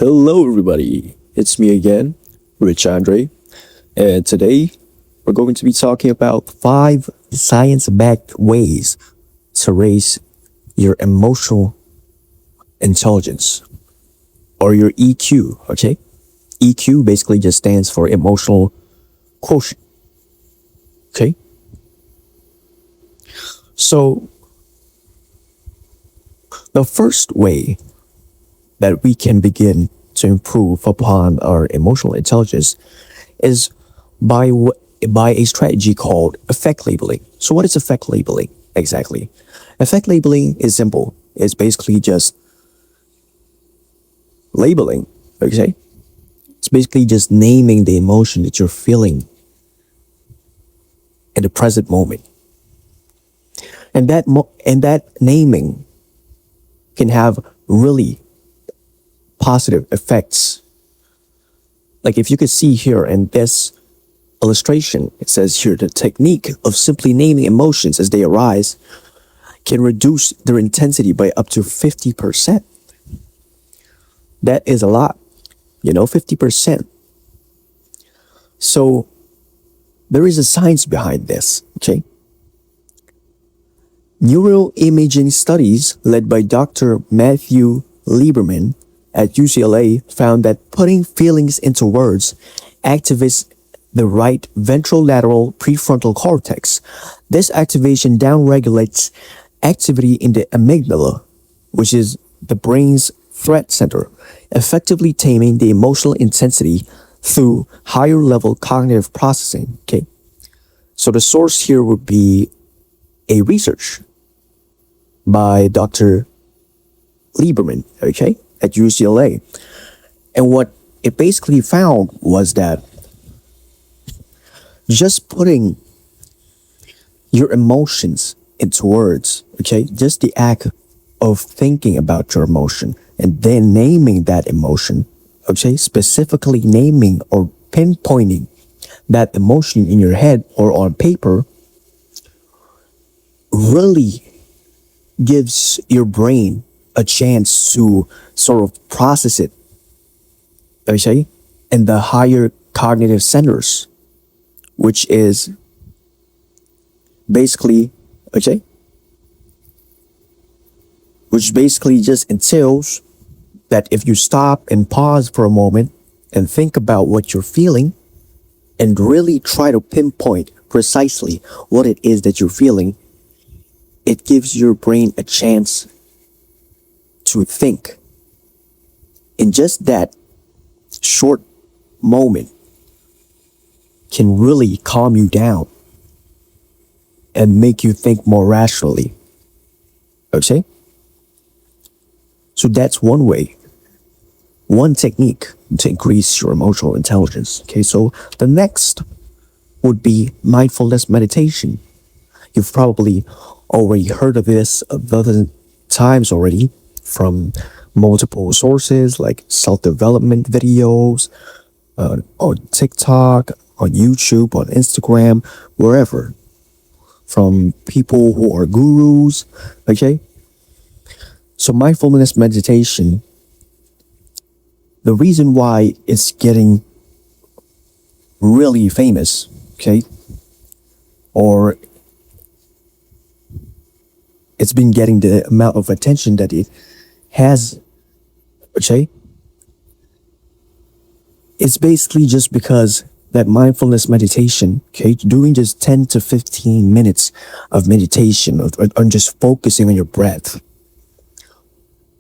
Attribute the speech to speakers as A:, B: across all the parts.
A: Hello, everybody. It's me again, Rich Andre, and today we're going to be talking about 5 science-backed ways to raise your emotional intelligence or your EQ. Okay, EQ basically just stands for emotional quotient. Okay, so the first way that we can begin to improve upon our emotional intelligence is by a strategy called effect labeling. So what is effect labeling exactly? Effect labeling is simple. It's basically just labeling, okay? It's basically just naming the emotion that you're feeling in the present moment. And that naming can have really positive effects. Like if you could see here in this illustration, it says here the technique of simply naming emotions as they arise can reduce their intensity by up to 50%. That is a lot, 50%. So there is a science behind this, okay? Neuroimaging studies led by Dr. Matthew Lieberman at UCLA found that putting feelings into words activates the right ventrolateral prefrontal cortex. This activation downregulates activity in the amygdala, which is the brain's threat center, effectively taming the emotional intensity through higher level cognitive processing. Okay. So the source here would be a research by Dr. Lieberman, okay, at UCLA. And what it basically found was that just putting your emotions into words, okay, just the act of thinking about your emotion and then naming that emotion, okay, specifically naming or pinpointing that emotion in your head or on paper really gives your brain a chance to sort of process it, okay, in the higher cognitive centers, which is basically, okay, which basically just entails that if you stop and pause for a moment and think about what you're feeling and really try to pinpoint precisely what it is that you're feeling, it gives your brain a chance to think. In just that short moment can really calm you down and make you think more rationally. Okay? So that's one way, one technique to increase your emotional intelligence. Okay, so the next would be mindfulness meditation. You've probably already heard of this a dozen times already from multiple sources like self-development videos, on TikTok, on YouTube, on Instagram, wherever, from people who are gurus, okay? So mindfulness meditation, the reason why it's getting really famous, okay, or it's been getting the amount of attention that it has, okay, it's basically just because that mindfulness meditation, okay, doing just 10 to 15 minutes of meditation on just focusing on your breath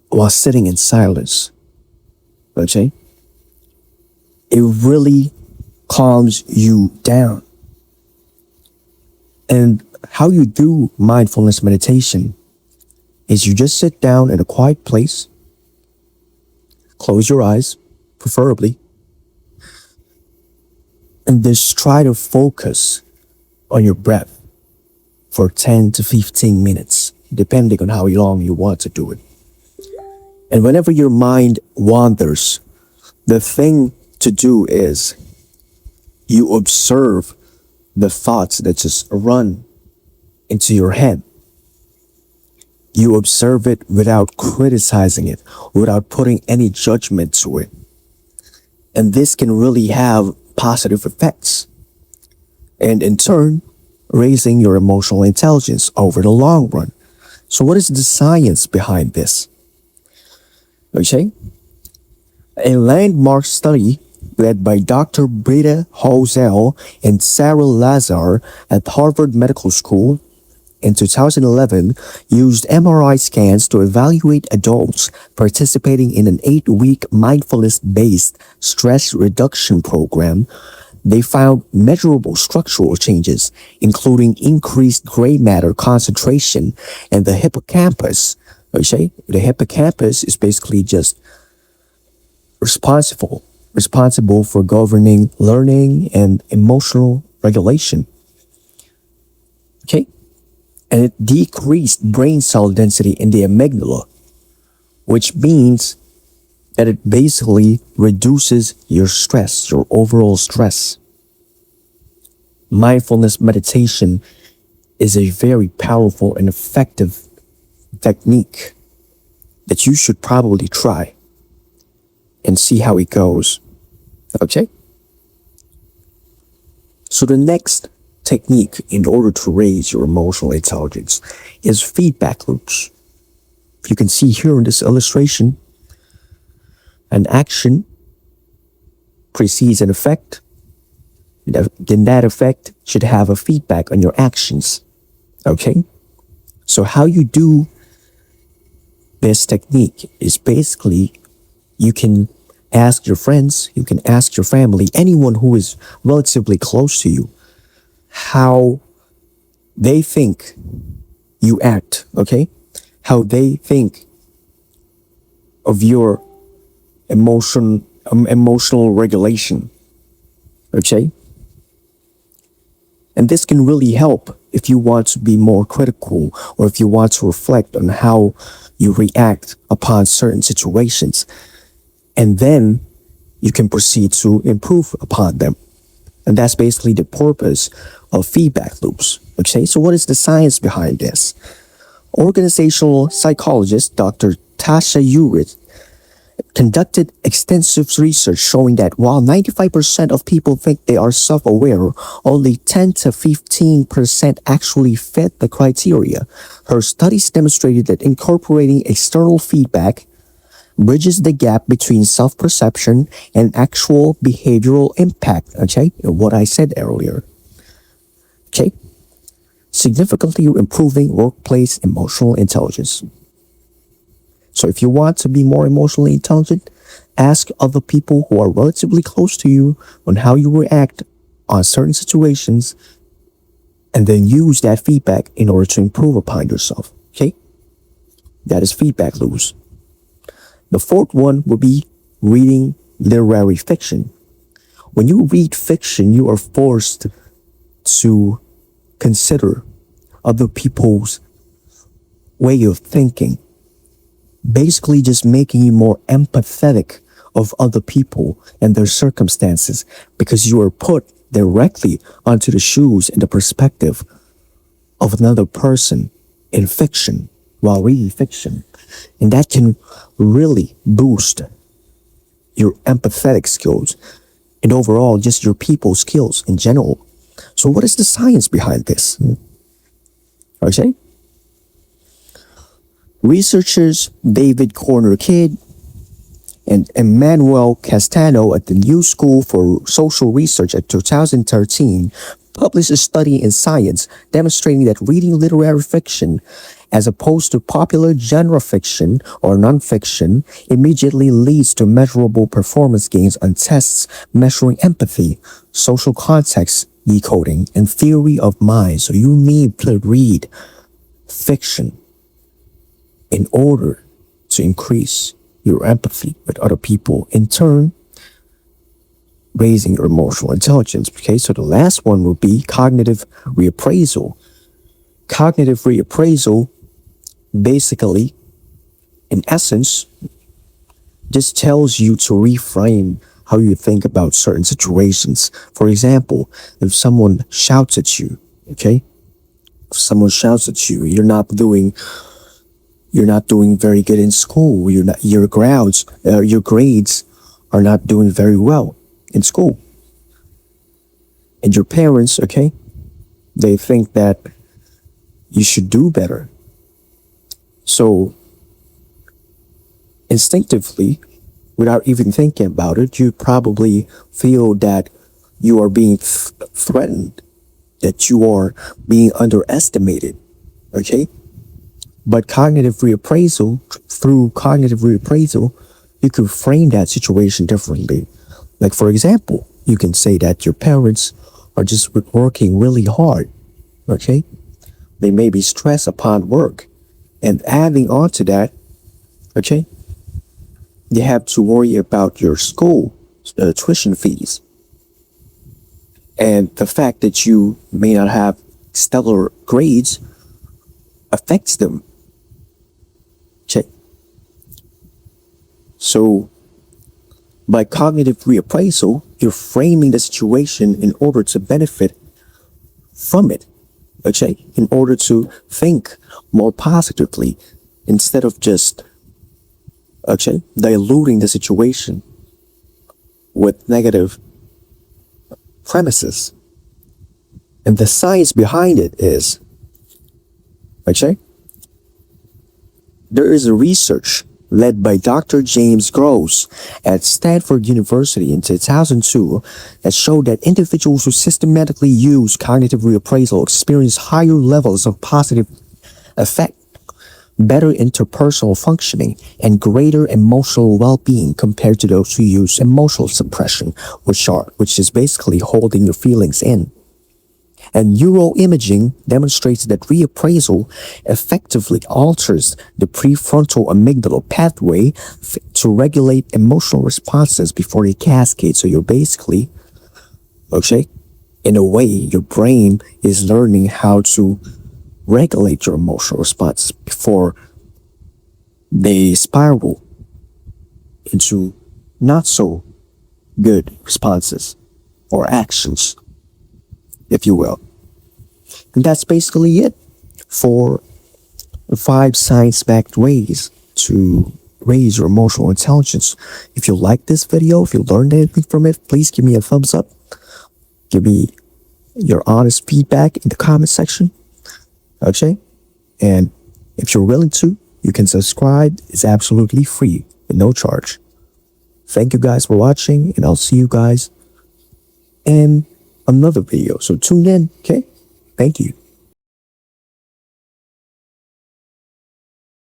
A: while sitting in silence, okay, it really calms you down. And how you do mindfulness meditation is you just sit down in a quiet place, close your eyes, preferably, and just try to focus on your breath for 10 to 15 minutes, depending on how long you want to do it. And whenever your mind wanders, the thing to do is you observe the thoughts that just run into your head. You observe it without criticizing it, without putting any judgment to it. And this can really have positive effects. And in turn, raising your emotional intelligence over the long run. So what is the science behind this? Okay. A landmark study led by Dr. Britta Hosel and Sarah Lazar at Harvard Medical School in 2011 used MRI scans to evaluate adults participating in an 8-week mindfulness-based stress reduction program. They found measurable structural changes, including increased gray matter concentration in the hippocampus. Okay, the hippocampus is basically just responsible for governing learning and emotional regulation. Okay, and it decreased brain cell density in the amygdala, which means that it basically reduces your stress, your overall stress. Mindfulness meditation is a very powerful and effective technique that you should probably try and see how it goes. Okay? So the next technique in order to raise your emotional intelligence is feedback loops. If you can see here in this illustration, an action precedes an effect, then that effect should have a feedback on your actions. Okay? So how you do this technique is basically you can ask your friends, you can ask your family, anyone who is relatively close to you, how they think you act, okay? How they think of your emotional regulation, okay? And this can really help if you want to be more critical or if you want to reflect on how you react upon certain situations. And then you can proceed to improve upon them. And that's basically the purpose of feedback loops. Okay, so what is the science behind this? Organizational psychologist Dr. Tasha Eurich conducted extensive research showing that while 95% of people think they are self-aware, only 10 to 15% actually fit the criteria. Her studies demonstrated that incorporating external feedback bridges the gap between self-perception and actual behavioral impact, okay? What I said earlier. Okay? Significantly improving workplace emotional intelligence. So if you want to be more emotionally intelligent, ask other people who are relatively close to you on how you react on certain situations, and then use that feedback in order to improve upon yourself, okay? That is feedback loops. The fourth one would be reading literary fiction. When you read fiction, you are forced to consider other people's way of thinking, basically just making you more empathetic of other people and their circumstances because you are put directly onto the shoes and the perspective of another person in fiction while reading fiction. And that can really boost your empathetic skills and overall just your people skills in general. So what is the science behind this? Okay? Researchers David Corner Kidd and Emmanuel Castano at the New School for Social Research in 2013 published a study in Science demonstrating that reading literary fiction as opposed to popular genre fiction or nonfiction immediately leads to measurable performance gains on tests measuring empathy, social context decoding, and theory of mind. So you need to read fiction in order to increase your empathy with other people, in turn, raising your emotional intelligence. Okay, so the last one would be cognitive reappraisal. Cognitive reappraisal, basically, in essence, just tells you to reframe how you think about certain situations. For example, if someone shouts at you, okay? If someone shouts at you, you're not doing you're not doing very good in school. Your grades are not doing very well in school. And your parents, okay, they think that you should do better. So instinctively, without even thinking about it, you probably feel that you are being threatened, that you are being underestimated, okay? But through cognitive reappraisal, you can frame that situation differently. Like, for example, you can say that your parents are just working really hard, okay? They may be stressed upon work. And adding on to that, okay, you have to worry about your school tuition fees. And the fact that you may not have stellar grades affects them. Okay. So by cognitive reappraisal, you're framing the situation in order to benefit from it. Okay. In order to think more positively instead of just, okay, diluting the situation with negative premises. And the science behind it is, okay, there is a research led by Dr. James Gross at Stanford University in 2002 that showed that individuals who systematically use cognitive reappraisal experience higher levels of positive affect, better interpersonal functioning, and greater emotional well-being compared to those who use emotional suppression, which is basically holding your feelings in. And neuroimaging demonstrates that reappraisal effectively alters the prefrontal amygdala pathway to regulate emotional responses before they cascade. So you're basically, okay, in a way, your brain is learning how to regulate your emotional responses before they spiral into not so good responses or actions, if you will. And that's basically it for 5 science-backed ways to raise your emotional intelligence. If you like this video, if you learned anything from it, please give me a thumbs up. Give me your honest feedback in the comment section. Okay? And if you're willing to, you can subscribe. It's absolutely free with no charge. Thank you guys for watching, and I'll see you guys in another video. So tune in, okay? Thank you.